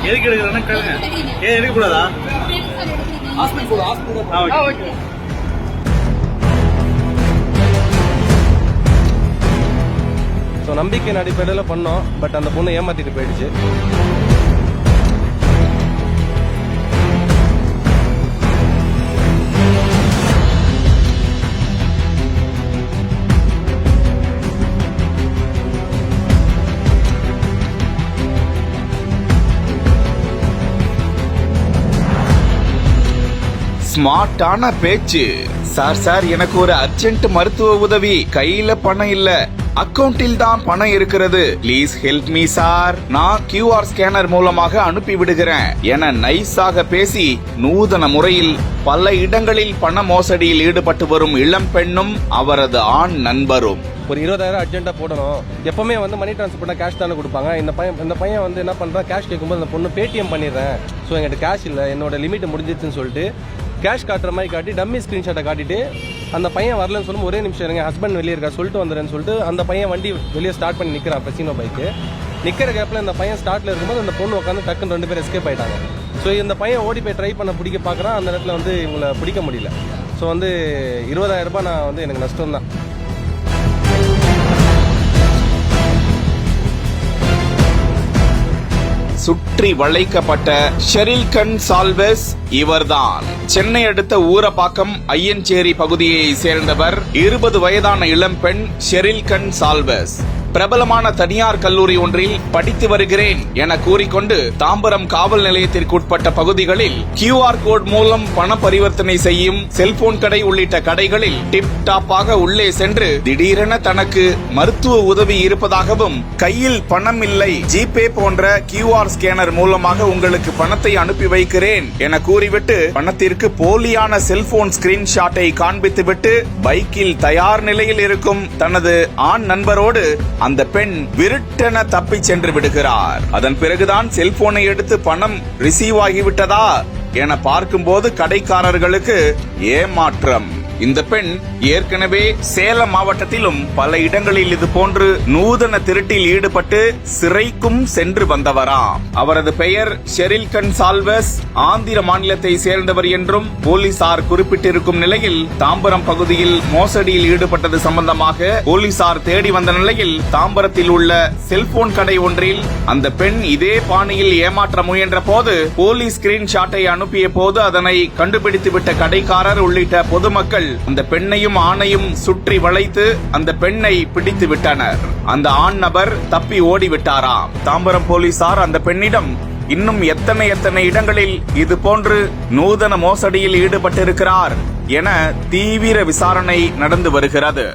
எதுக்கு எடுக்கிறேன்னா கேளுங்க. ஏன் எடுக்கக்கூடாதா? ஸோ நம்பிக்கையின் அடிப்படையில் பண்ணோம். பட் அந்த பொண்ணு ஏமாத்திட்டு போயிடுச்சு. ஸ்மார்ட்டான பேச்சு. சார் எனக்கு ஒரு அர்ஜென்ட் மருத்துவ உதவி, கையில பணம் இல்ல, அக்கவுண்டில் தான் பணம் இருக்கிறது, ப்ளீஸ் ஹெல்ப் மீ சார், நான் QR ஸ்கேனர் மூலமாக அனுப்பி விடுகிறேன் என நைஸாக பேசி நூதன முறையில் பல இடங்களில் பண மோசடியில் ஈடுபட்டு வரும் இளம் பெண்ணும் அவரது ஆண் நண்பரும். ஒரு 20,000 அர்ஜென்ட்டா போடணும். எப்பவுமே வந்து மணி டிரான்ஸ்ஃபர் பண்ணா கேஷ் தானே கொடுப்பாங்க. இந்த பையன் வந்து என்ன பண்றான், கேஷ் கேட்கும்போது அந்த பொண்ணு பேடிஎம் பண்ணிடுறேன், ஸோ என்கிட்ட கேஷ் இல்லை, என்னோட லிமிட் முடிஞ்சிச்சுன்னு சொல்லிட்டு கேஷ் காட்டுற மாதிரி காட்டி டம்மி ஸ்கிரீன்ஷாட்டை காட்டிட்டு அந்த பையன் வரலன்னு சொல்லும். ஒரே நிமிஷம் இருங்க, ஹஸ்பண்ட் வெளியே இருக்கா, சொல்லிட்டு வந்துடுறேன்னு சொல்லிட்டு அந்த பையன் வண்டி வெளியே ஸ்டார்ட் பண்ணி நிற்கிறான் பெசினோ பைக்கு. நிற்கிற கேப்பில் இந்த பையன் ஸ்டார்ட்ல இருக்கும்போது அந்த பொண்ணு உட்காந்து டக்குன்னு 2 பேர் எஸ்கேப் ஆயிட்டாங்க. ஸோ இந்த பையன் ஓடி போய் ட்ரை பண்ண பிடிக்க பார்க்குறான். அந்த இடத்துல வந்து இவங்களை பிடிக்க முடியல. ஸோ வந்து 20,000 ரூபாய் நான் வந்து எனக்கு நஷ்டம் தான். சுற்றி வளைக்கப்பட்ட ஷெரில் கன்சால்வஸ் இவர்தான். சென்னை அடுத்த ஊரப்பாக்கம் ஐயஞ்சேரி பகுதியை சேர்ந்தவர் 20 வயதான இளம்பெண் ஷெரில் கன்சால்வஸ். பிரபலமான தனியார் கல்லூரி ஒன்றில் படித்து வருகிறேன் என கூறிக்கொண்டு தாம்பரம் காவல் நிலையத்திற்குட்பட்ட பகுதிகளில் QR கோட் மூலம் பண பரிவர்த்தனை செய்யும் செல்போன் கடை உள்ளிட்ட கடைகளில் டிப் டாப்பாக உள்ளே சென்று திடீரென தனக்கு மருத்துவ உதவி இருப்பதாகவும், கையில் பணம் இல்லை, ஜிபே போன்ற QR ஸ்கேனர் மூலமாக உங்களுக்கு பணத்தை அனுப்பி வைக்கிறேன் என கூறிவிட்டு பணத்திற்கு போலியான செல்போன் ஸ்கிரீன்ஷாட்டை காண்பித்துவிட்டு பைக்கில் தயார் நிலையில் இருக்கும் தனது ஆண் நண்பரோடு அந்த பெண் விருட்டென தப்பி சென்று விடுகிறார். அதன் பிறகுதான் செல்போனை எடுத்து பணம் ரிசீவ் ஆகிவிட்டதா என பார்க்கும்போது கடைக்காரர்களுக்கு ஏமாற்றம். இந்த பெண் ஏற்கனவே சேலம் மாவட்டத்திலும் பல இடங்களில் இது போன்று நூதன திருட்டில் ஈடுபட்டு சிறைக்கும் சென்று வந்தவராம். அவரது பெயர் ஷெரில் கன்சால்வஸ், ஆந்திர மாநிலத்தை சேர்ந்தவர் என்றும் போலீசார் குறிப்பிட்டிருக்கும் நிலையில் தாம்பரம் பகுதியில் மோசடியில் ஈடுபட்டது சம்பந்தமாக போலீசார் தேடி வந்த நிலையில் தாம்பரத்தில் உள்ள செல்போன் கடை ஒன்றில் அந்த பெண் இதே பாணியில் ஏமாற்ற முயன்ற போது போலீஸ் ஸ்கிரீன்ஷாட்டை அனுப்பிய போது அதனை கண்டுபிடித்துவிட்ட கடைக்காரர் உள்ளிட்ட பொதுமக்கள் அந்த பெண்ணையும் ஆணையும் சுற்றி வளைத்து அந்த பெண்ணை பிடித்து விட்டனர். அந்த ஆண் நபர் தப்பி ஓடிவிட்டாராம். தாம்பரம் போலீசார் அந்த பெண்ணிடம் இன்னும் எத்தனை இடங்களில் இது போன்று நூதன மோசடியில் ஈடுபட்டிருக்கிறார் என தீவிர விசாரணை நடந்து வருகிறது.